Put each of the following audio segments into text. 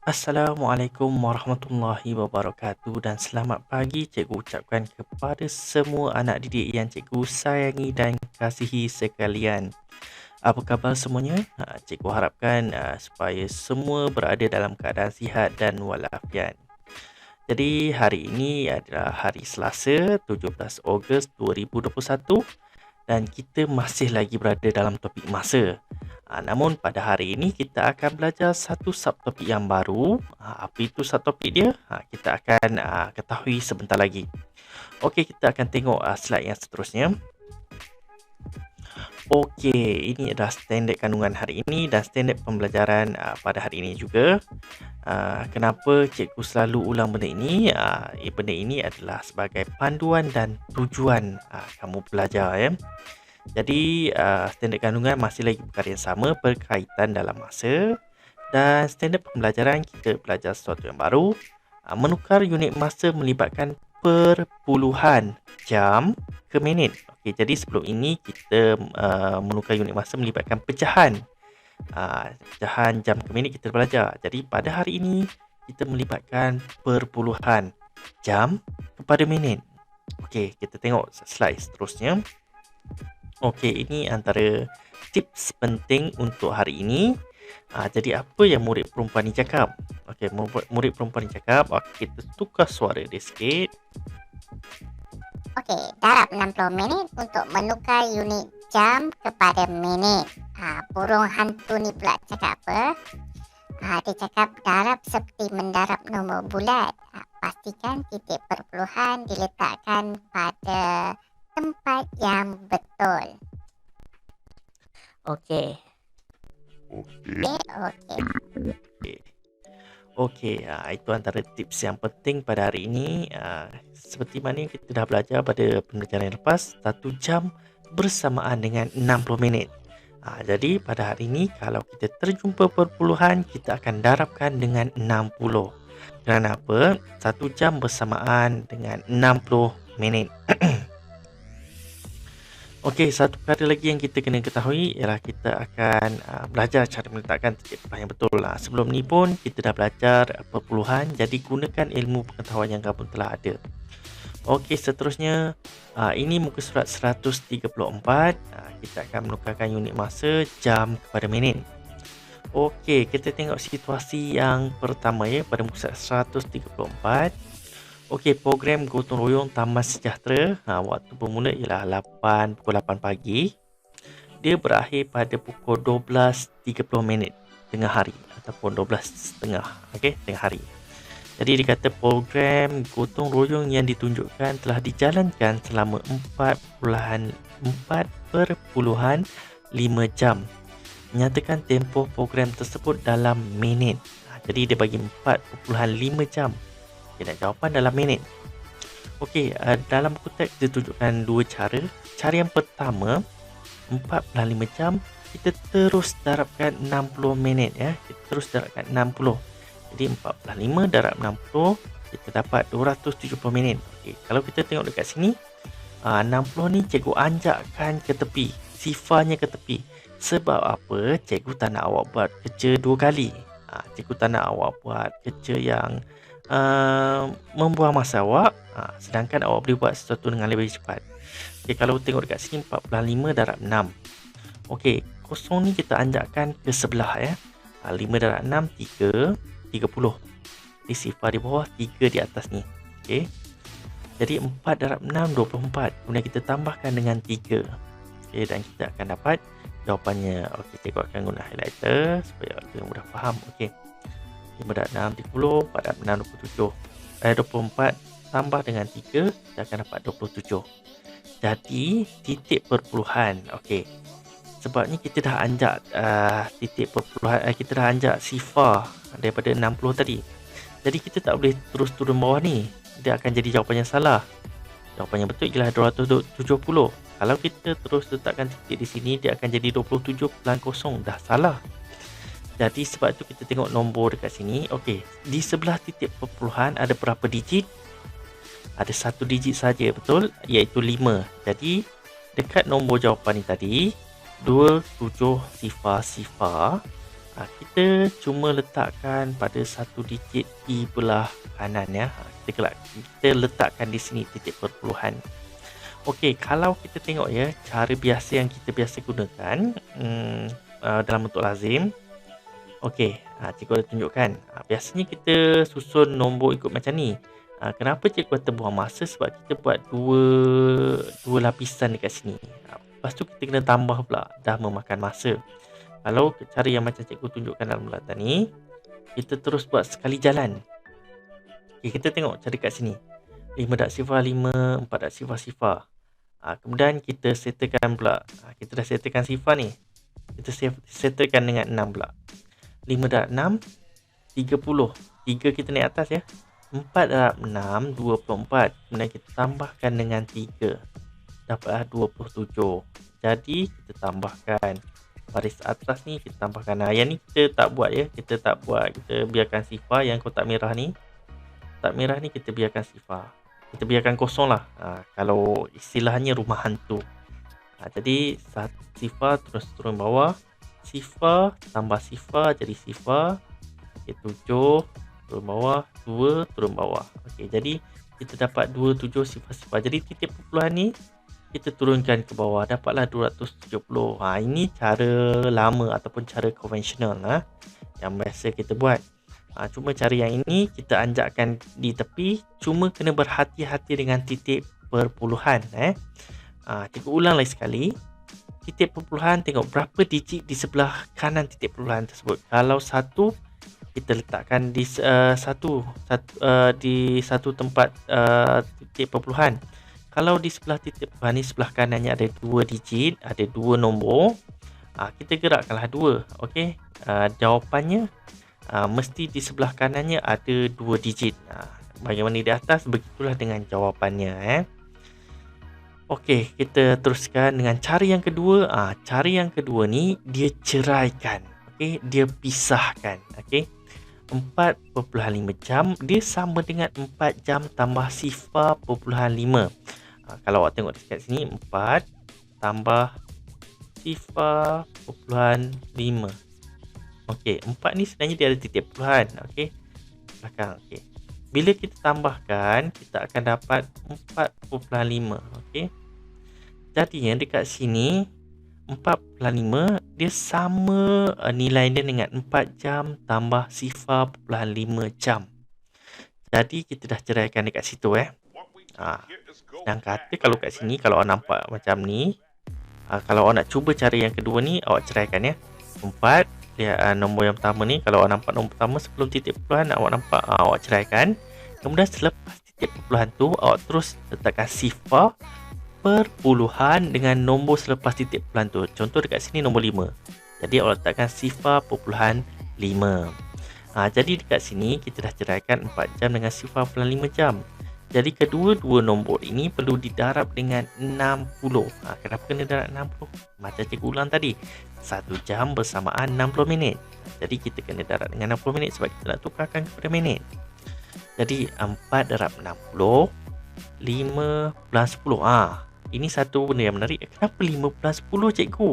Assalamualaikum warahmatullahi wabarakatuh dan selamat pagi cikgu ucapkan kepada semua anak didik yang cikgu sayangi dan kasihi sekalian. Apa khabar semuanya? Cikgu harapkan supaya semua berada dalam keadaan sihat dan walafiat. Jadi hari ini adalah hari Selasa 17 Ogos 2021 dan kita masih lagi berada dalam topik masa. Namun pada hari ini kita akan belajar satu subtopik yang baru. Apa itu subtopik dia? Kita akan ketahui sebentar lagi. Okey, kita akan tengok slide yang seterusnya. Okey, ini adalah standard kandungan hari ini dan standard pembelajaran pada hari ini juga. Kenapa cikgu selalu ulang benda ini? Benda ini adalah sebagai panduan dan tujuan kamu belajar ya. Jadi standard kandungan masih lagi perkara yang sama berkaitan dalam masa dan standard pembelajaran kita belajar sesuatu yang baru. Menukar unit masa melibatkan perpuluhan jam ke minit. Okey, jadi sebelum ini kita menukar unit masa melibatkan pecahan. Pecahan jam ke minit kita belajar. Jadi pada hari ini kita melibatkan perpuluhan jam kepada minit. Okey, kita tengok slide seterusnya. Okey, ini antara tips penting untuk hari ini. Jadi apa yang murid perempuan ni cakap? Okey, murid perempuan ni cakap, kita tukar suara dia sikit. Okey, darab 60 minit untuk menukar unit jam kepada minit. Burung hantu ni pula cakap apa? Dia cakap darab seperti mendarab nombor bulat. Pastikan titik perpuluhan diletakkan pada tempat yang betul. Okey. Okey, itu antara tips yang penting pada hari ini. Seperti mana kita dah belajar pada pembelajaran yang lepas, 1 jam bersamaan dengan 60 minit. Jadi pada hari ini kalau kita terjumpa perpuluhan, kita akan darabkan dengan 60. Kerana apa? 1 jam bersamaan dengan 60 minit. Okey, satu perkara lagi yang kita kena ketahui ialah kita akan belajar cara meletakkan titik perpuluhan yang betul. Sebelum ni pun kita dah belajar perpuluhan, jadi gunakan ilmu pengetahuan yang kamu telah ada. Okey, seterusnya ini muka surat 134. Kita akan menukarkan unit masa jam kepada minit. Okey, kita tengok situasi yang pertama ya pada muka surat 134. Okey, program gotong royong Taman Sejahtera, waktu bermula ialah pukul 8 pagi. Dia berakhir pada pukul 12.30 minit tengah hari ataupun 12.30, okey, tengah hari. Jadi dikata program gotong royong yang ditunjukkan telah dijalankan selama 4.5 jam. Menyatakan tempoh program tersebut dalam minit. Jadi dia bagi 4.5 jam. Kita nak jawapan dalam minit. Okey, dalam buku teks ditunjukkan dua cara. Cara yang pertama, 4.5 jam, kita terus darabkan 60 minit ya. Kita terus darabkan 60. Jadi 4.5 darab 60, kita dapat 270 minit. Okey, kalau kita tengok dekat sini, 60 ni cikgu anjakkan ke tepi. Sifarnya ke tepi. Sebab apa? Cikgu tak nak awak buat kerja dua kali. Cikgu tak nak awak buat kerja yang membuang masa awak, sedangkan awak boleh buat sesuatu dengan lebih cepat. Okey, kalau tengok dekat sini 4.5 darab 6. Okey, kosong ni kita anjakkan ke sebelah ya. 5 darab 6 30. Di sifar di bawah, 3 di atas ni. Okey. Jadi 4 darab 6 24. Kemudian kita tambahkan dengan 3. Okey, dan kita akan dapat jawapannya. Okey, cikgu akan guna highlighter supaya kita mudah faham. Okey. 5 darab 6 30, 4 darab 6 27. 24 tambah dengan 3, kita akan dapat 27. Jadi titik perpuluhan. Okey. Sebabnya kita dah anjak titik perpuluhan, kita dah anjak sifar daripada 60 tadi. Jadi kita tak boleh terus turun bawah ni. Dia akan jadi jawapan yang salah. Jawapan yang betul ialah 270. Kalau kita terus letakkan titik di sini, dia akan jadi 27.0. Dah salah. Jadi sebab itu kita tengok nombor dekat sini. Okey, di sebelah titik perpuluhan ada berapa digit? Ada satu digit saja, betul? Iaitu 5. Jadi dekat nombor jawapan ni tadi, 27 sifar-sifar Kita cuma letakkan pada satu digit di belah kanan ya. Kita letakkan di sini titik perpuluhan. Okey, kalau kita tengok ya, cara biasa yang kita biasa gunakan dalam bentuk lazim. Okey, cikgu ada tunjukkan. Biasanya kita susun nombor ikut macam ni. Kenapa cikgu kata buang masa? Sebab kita buat dua lapisan dekat sini. Lepas tu kita kena tambah pula, dah memakan masa. Kalau cara yang macam cikgu tunjukkan dalam bulatan ni, kita terus buat sekali jalan. Okay, kita tengok cara kat sini. 5 dak sifar 5, 4 dak sifar sifar. Kemudian kita settlekan pula. Kita dah settlekan sifar ni. Kita settlekan dengan 6 pula. 5 dak 6, 30. 3 kita naik atas ya. 4 dak 6, 24. Kemudian kita tambahkan dengan 3. Dapatlah 27. Jadi kita tambahkan baris atas ni, kita tambahkan. Yang ni kita tak buat ya. Kita tak buat. Kita biarkan sifar yang kotak merah ni. Kotak merah ni kita biarkan sifar. Kita biarkan kosong lah. Kalau istilahnya rumah hantu. Jadi sifar terus turun bawah. Sifar tambah sifar jadi sifar. 7 turun bawah. 2 turun bawah. Okey, jadi kita dapat 27 sifar-sifar. Jadi titik perpuluhan ni kita turunkan ke bawah. Dapatlah 270. Ini cara lama ataupun cara konvensional yang biasa kita buat. Cuma cara yang ini kita anjakkan di tepi. Cuma kena berhati-hati dengan titik perpuluhan. Cikgu ulang lagi sekali. Titik perpuluhan, tengok berapa digit di sebelah kanan titik perpuluhan tersebut. Kalau 1, kita letakkan di satu tempat titik perpuluhan. Kalau di sebelah titik perpuluhan ni, sebelah kanannya ada 2 digit, ada 2 nombor. Kita gerakkanlah 2. Okey. Jawapannya mesti di sebelah kanannya ada 2 digit. Bagaimana di atas, begitulah dengan jawapannya. Okey, kita teruskan dengan cara yang kedua. Cara yang kedua ni dia ceraikan. Okey, dia pisahkan. Okey. 4.5 jam dia sama dengan 4 jam tambah sifar perpuluhan 5. Kalau awak tengok dekat sini, 4 tambah sifar perpuluhan 5. Okey, 4 ni sebenarnya dia ada titik perpuluhan. Okey, belakang. Okey, bila kita tambahkan, kita akan dapat 4.5. Okey, jadinya dekat sini 4.5 dia sama nilai dia dengan 4 jam tambah sifar perpuluhan 5 jam. Jadi kita dah ceraikan dekat situ Dan kata kalau kat sini, kalau awak nampak macam ni, kalau awak nak cuba cara yang kedua ni, awak ceraikan ya. 4, lihat nombor yang pertama ni, kalau awak nampak nombor pertama sebelum titik perpuluhan, awak nampak, awak ceraikan. Kemudian selepas titik perpuluhan tu, awak terus letakkan sifar perpuluhan dengan nombor selepas titik perpuluhan tu. Contoh dekat sini nombor 5. Jadi awak letakkan sifar perpuluhan 5. Jadi dekat sini kita dah ceraikan 4 jam dengan sifar perpuluhan 5 jam. Jadi kedua-dua nombor ini perlu didarab dengan 60. Kenapa kena darab 60? Macam cikgu ulang tadi, 1 jam bersamaan 60 minit. Jadi kita kena darab dengan 60 minit sebab kita nak tukarkan kepada minit. Jadi 4 darab 60, 5 bulan 10. Ini satu benda yang menarik. Kenapa 5 bulan 10 cikgu?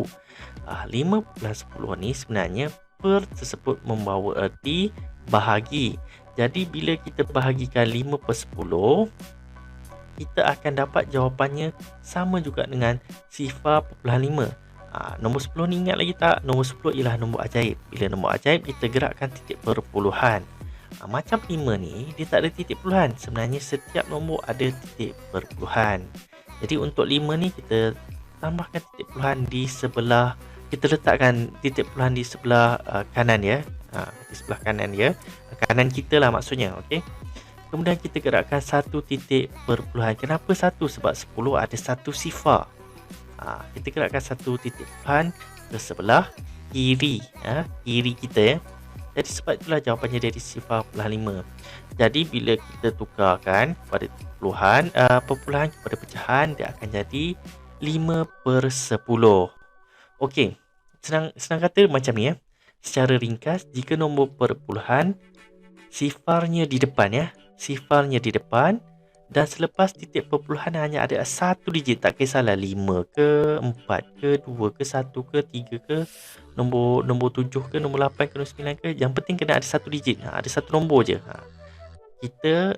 5 bulan 10 ni sebenarnya per tersebut membawa erti bahagi. Jadi bila kita bahagikan 5 per 10, kita akan dapat jawapannya sama juga dengan sifar perpuluhan 5. Nombor 10 ni ingat lagi tak? Nombor 10 ialah nombor ajaib. Bila nombor ajaib, kita gerakkan titik perpuluhan. Macam 5 ni, dia tak ada titik perpuluhan. Sebenarnya setiap nombor ada titik perpuluhan. Jadi untuk 5 ni, kita tambahkan titik perpuluhan di sebelah, kita letakkan titik perpuluhan di sebelah kanan ya. Di sebelah kanan dia, kanan kita lah maksudnya. Okey. Kemudian kita gerakkan satu titik perpuluhan. Kenapa satu? Sebab 10 ada satu sifar. Kita gerakkan satu titik perpuluhan ke sebelah kiri, kiri kita ya. Jadi sebab itulah jawapannya dari sifar perpuluhan 5. Jadi bila kita tukarkan kepada perpuluhan kepada pecahan, dia akan jadi 5 per 10. Okey, senang kata macam ni ya. Secara ringkas, jika nombor perpuluhan sifarnya di depan ya, sifarnya di depan, dan selepas titik perpuluhan hanya ada satu digit, tak kisahlah 5 ke, 4 ke, 2 ke, 1 ke, 3 ke, nombor 7 ke, nombor 8 ke, nombor 9 ke, yang penting kena ada satu digit. Ada satu nombor je. Kita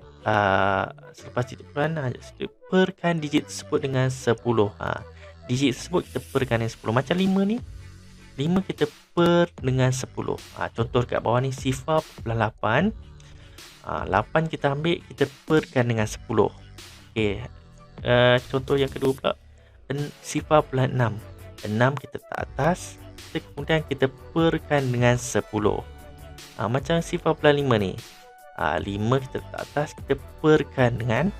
selepas titik puluhan, perkan digit tersebut dengan 10. Digit tersebut kita perkan dengan 10. Macam 5 ni, 5 kita per dengan 10. Contoh kat bawah ni, sifar puluhan 8. 8 kita ambil, kita perkan dengan 10. Okey. Contoh yang kedua pula, sifar puluhan 6. 6 kita letak atas, kemudian kita perkan dengan 10. Macam sifar puluhan 5 ni, 5 kita letak atas, kita perkan dengan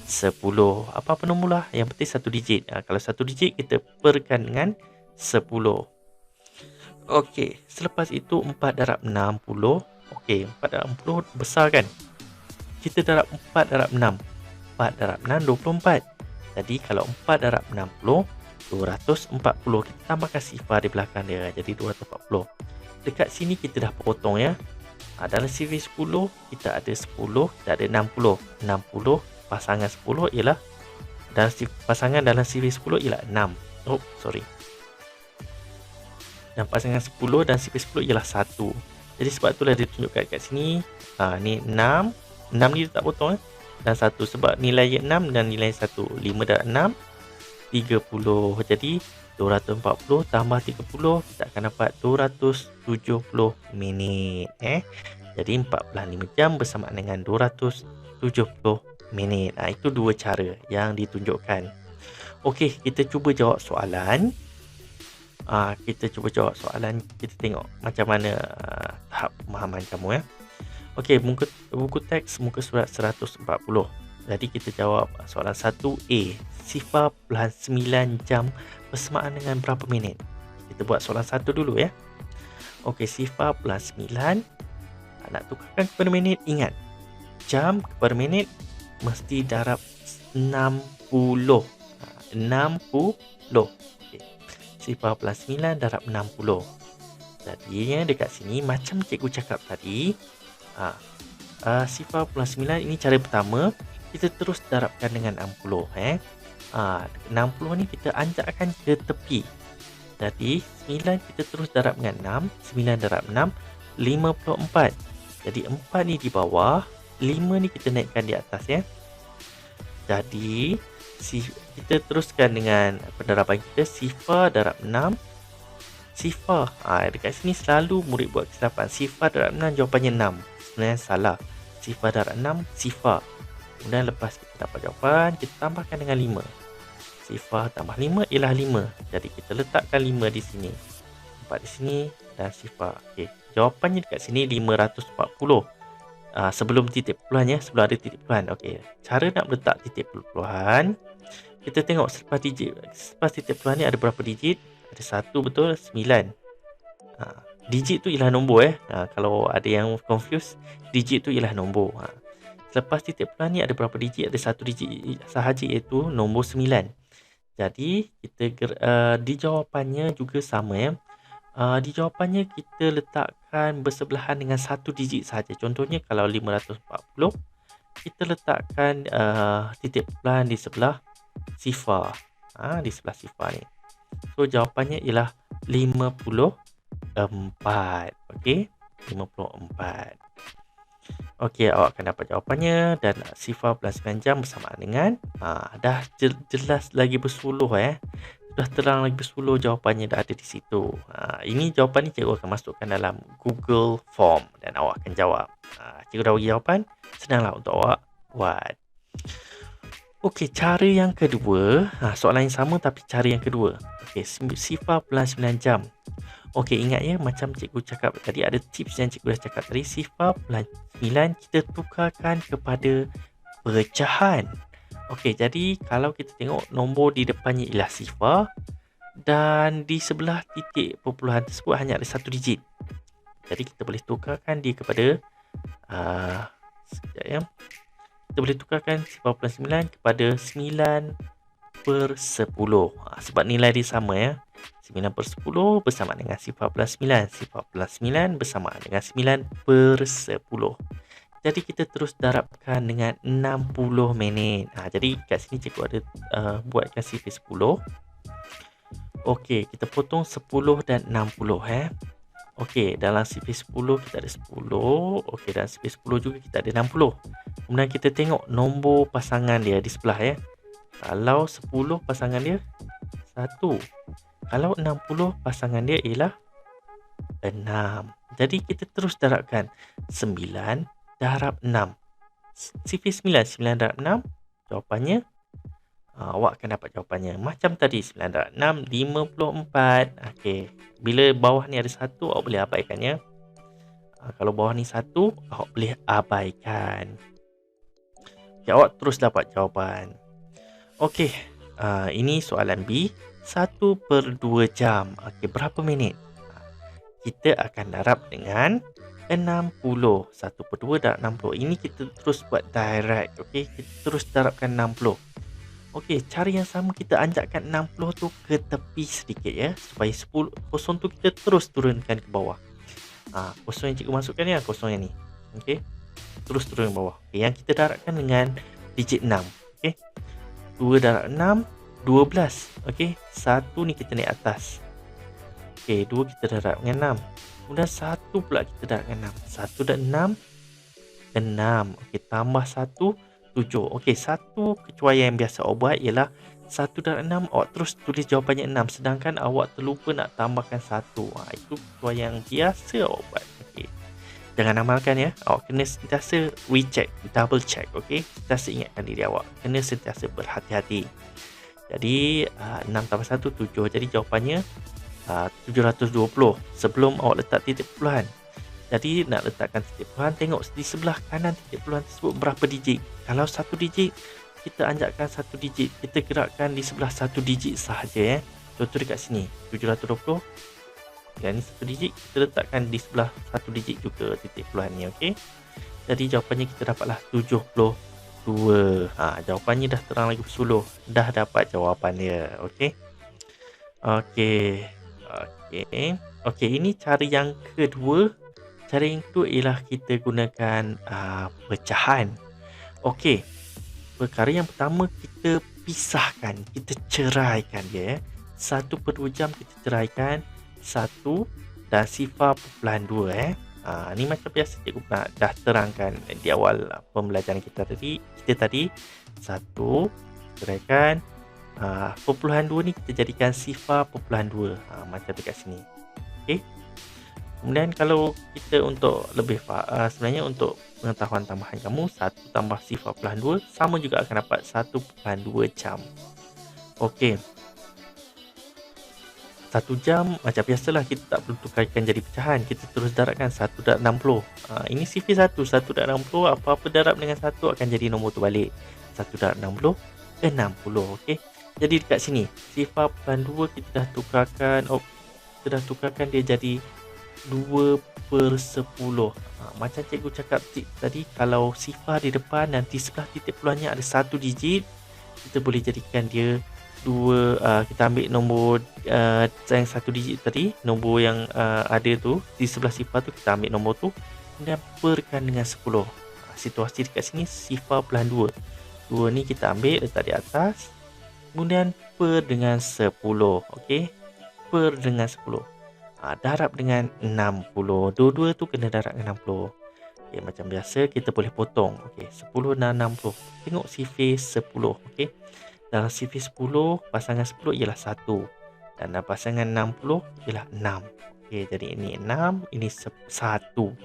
10. Apa-apa nombor lah, yang penting satu digit. Kalau satu digit, kita perkan dengan 10. Okey, selepas itu 4 darab 60. Okey, 4 darab 60 besar kan? Kita darab 4 darab 6. 4 darab 6, 24. Jadi kalau 4 darab 60, 240. Kita tambahkan sifar di belakang dia, jadi 240. Dekat sini kita dah potong ya. Dalam sifar 10, kita ada 10, kita ada 60. 60 pasangan 10 ialah, pasangan dalam sifar 10 ialah 6. Oh, sorry. Dan pasangan 10 dan sifar 10 ialah 1. Jadi sebab itulah dia tunjukkan kat sini. Ni 6. 6 ni dia tak potong dan 1. Sebab nilai 6 dan nilai 1. 5 darab 6, 30. Jadi 240 tambah 30, kita akan dapat 270 minit. Jadi 45 jam bersamaan dengan 270 minit. Itu dua cara yang ditunjukkan. Okey, kita cuba jawab soalan. Kita cuba jawab soalan. Kita tengok macam mana tahap pemahaman kamu ya. Okey, buku teks muka surat 140. Jadi kita jawab soalan 1A. Sifar puluhan 9 jam bersamaan dengan berapa minit? Kita buat soalan 1 dulu ya. Okey, sifar puluhan 9 nak tukarkan kepada minit. Ingat, jam kepada minit mesti darab 60. 60. Sifar puluhan 9 darab 60. Jadinya dekat sini macam cikgu cakap tadi, sifar puluhan 9 ini cara pertama, kita terus darabkan dengan 60. 60 ni kita anjakkan ke tepi. Jadi 9 kita terus darab dengan 6. 9 darab 6, 54. Jadi 4 ni di bawah, 5 ni kita naikkan di atas ya. Jadi kita teruskan dengan pendaraban kita, sifar darab 6. Sifar, dekat sini selalu murid buat kesilapan. Sifar darab 6 jawapannya 6. Sebenarnya salah. Sifar darab 6 sifar. Kemudian lepas kita dapat jawapan, kita tambahkan dengan 5. Sifar tambah 5 ialah 5. Jadi kita letakkan 5 di sini, 4 di sini dan sifar. Okey, jawapannya dekat sini 540. Sebelum titik puluhan ya, sebelum ada titik puluhan. Okey, cara nak letak titik puluhan, kita tengok selepas titik puluhan ni ada berapa digit? Ada 1, betul, 9. Digit tu ialah nombor kalau ada yang confuse, digit tu ialah nombor. Selepas titik puluhan ni ada berapa digit? Ada satu digit sahaja, iaitu nombor 9. Jadi kita di jawapannya juga sama ya. Di jawapannya kita letakkan bersebelahan dengan satu digit sahaja. Contohnya kalau 540, kita letakkan titik puluhan di sebelah sifar. Di sebelah sifar ni. So jawapannya ialah 54. Okey, 54. Okey, awak akan dapat jawapannya, dan sifar plus 9 jam bersamaan dengan dah jelas lagi bersuluh Dah terang lagi bersuluh, jawapannya dah ada di situ. Ini jawapan ni cikgu akan masukkan dalam Google Form dan awak akan jawab. Cikgu dah bagi jawapan, senanglah untuk awak buat. Okey, cara yang kedua, soalan yang sama tapi cara yang kedua. Okey, sifar plus 9 jam. Okey, ingat ya, macam cikgu cakap tadi, ada tips yang cikgu dah cakap tadi. Sifar plus 9 kita tukarkan kepada pecahan. Okey, jadi kalau kita tengok nombor di depannya ialah sifar dan di sebelah titik perpuluhan tersebut hanya ada satu digit. Jadi kita boleh tukarkan dia kepada sekejap ya. Kita boleh tukarkan sifar plus 9 kepada 9 per 10. Sebab nilai dia sama ya. 9 per 10 bersama dengan sifar plus 9. Sifar plus 9 bersama dengan 9 per 10. Jadi kita terus darabkan dengan 60 minit. Jadi kat sini cikgu ada buatkan sifar 10. Okey, kita potong 10 dan 60 Okey, dalam sifir 10 kita ada 10. Okey, dalam sifir 10 juga kita ada 60. Kemudian kita tengok nombor pasangan dia di sebelah Kalau 10 pasangan dia 1. Kalau 60 pasangan dia ialah 6. Jadi kita terus darabkan 9 darab 6. Sifir 9, 9 darab 6. Jawapannya awak akan dapat jawapannya macam tadi, 9 darab 6, 54. Okey, bila bawah ni ada 1, awak boleh abaikannya. Kalau bawah ni 1, awak boleh abaikan. Okay, awak terus dapat jawapan. Okey, ini soalan B. 1/2 jam. Okey, berapa minit? Kita akan darab dengan 60. 1/2 darab 60. Ini kita terus buat direct. Okey, kita terus darabkan 60. Okey, cara yang sama kita anjakkan 60 tu ke tepi sedikit supaya 10 kosong tu kita terus turunkan ke bawah. Kosong yang cikgu masukkan ni kosong yang ni. Okey. Terus turun ke bawah. Okay, yang kita darabkan dengan digit 6. Okey. 2 darab 6 12. Okey. 1 ni kita naik atas. Okey, 2 kita darab dengan 6. Kemudian 1 pula kita darab dengan 6. 1 dan 6 6. Okey, tambah 1 7. Okey, satu kecuaian yang biasa awak buat ialah 1 darab 6 awak terus tulis jawapannya 6, sedangkan awak terlupa nak tambahkan 1. Itu kecuaian yang biasa awak buat. Okey. Jangan amalkan Awak kena sentiasa recheck, double check. Okey. Sentiasa ingatkan diri awak. Kena sentiasa berhati-hati. Jadi 6 tambah 1 7. Jadi jawapannya 720 sebelum awak letak titik puluhan. Jadi nak letakkan titik puluhan, tengok di sebelah kanan titik puluhan tersebut berapa digit. Kalau 1 digit, kita anjakkan 1 digit. Kita gerakkan di sebelah 1 digit sahaja Contoh dekat sini 720. Yang ni 1 digit, kita letakkan di sebelah 1 digit juga titik puluhan ni. Okey. Jadi jawapannya kita dapatlah 72. Jawapannya dah terang lagi bersuluh. Dah dapat jawapan dia. Okey. Okey, ini cara yang kedua. Cara yang kedua ialah kita gunakan pecahan. Okey. Perkara yang pertama kita pisahkan, kita ceraikan dia 1/2 jam kita ceraikan 1 dan 0.2 Ni macam biasa cikgu dah terangkan di awal pembelajaran kita tadi. Kita tadi 1 ceraikan 0.2 ni kita jadikan 0.2 macam dekat sini. Okey. Kemudian kalau kita untuk lebih sebenarnya untuk pengetahuan tambahan kamu, 1 tambah 0.2 sama juga akan dapat 1/2 jam. Okey. 1 jam macam biasalah, kita tak perlu tukarkan jadi pecahan. Kita terus darabkan 1 darab 60. Ini sifir 1 darab 60, apa-apa darab dengan 1 akan jadi nombor tu balik. 1 darab 60 60. Okey. Jadi dekat sini 0.2 kita dah tukarkan, dia jadi 2/10. Macam cikgu cakap tadi, kalau sifar di depan dan di sebelah titik puluhannya ada 1 digit, kita boleh jadikan dia 2. Kita ambil nombor yang 1 digit tadi, nombor yang ada tu di sebelah sifar tu, kita ambil nombor tu kemudian perkan dengan 10. Situasi dekat sini 0.2. 2 ni kita ambil letak di atas, kemudian per dengan 10. Okey, per dengan 10. Darab dengan 60. Dua-dua tu kena darab dengan 60. Okey, macam biasa kita boleh potong. Okey, 10 dan 60. Tengok sifir 10. Okey. Dalam sifir 10, pasangan 10 ialah 1 dan pasangan 60 ialah 6. Okey, jadi ini 6, ini 1.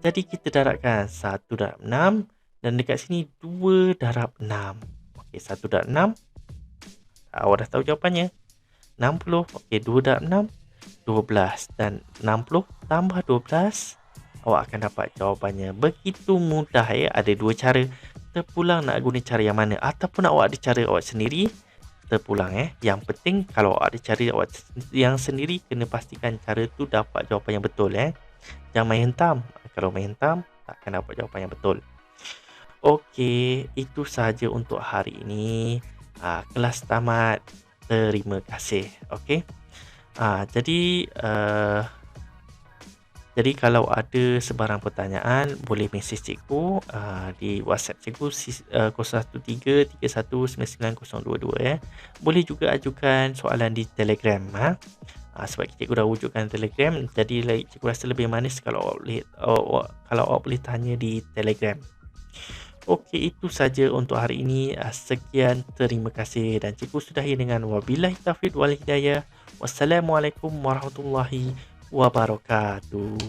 Jadi kita darabkan 1 darab 6 dan dekat sini 2 darab 6. Okey, 1 darab 6. Awak dah tahu jawapannya. 60. Okey, 2 darab 6 12 dan 60 tambah 12, awak akan dapat jawapannya. Begitu mudah Ada 2 cara. Terpulang nak guna cara yang mana, ataupun awak ada cara awak sendiri, terpulang Yang penting kalau awak ada cara awak yang sendiri, kena pastikan cara tu dapat jawapan yang betul Jangan main hentam. Kalau main hentam, takkan dapat jawapan yang betul. Okey, itu sahaja untuk hari ini. Kelas tamat. Terima kasih. Okey. Jadi Jadi kalau ada sebarang pertanyaan, boleh mesej cikgu di WhatsApp cikgu 0133199022 ya. Boleh juga ajukan soalan di Telegram sebab cikgu dah wujudkan Telegram, jadi cikgu rasa lebih manis kalau awak boleh tanya di Telegram. Okey, itu saja untuk hari ini. Sekian, terima kasih dan cikgu sudahi dengan wabillahi taufiq wal hidayah. Wassalamualaikum warahmatullahi wabarakatuh.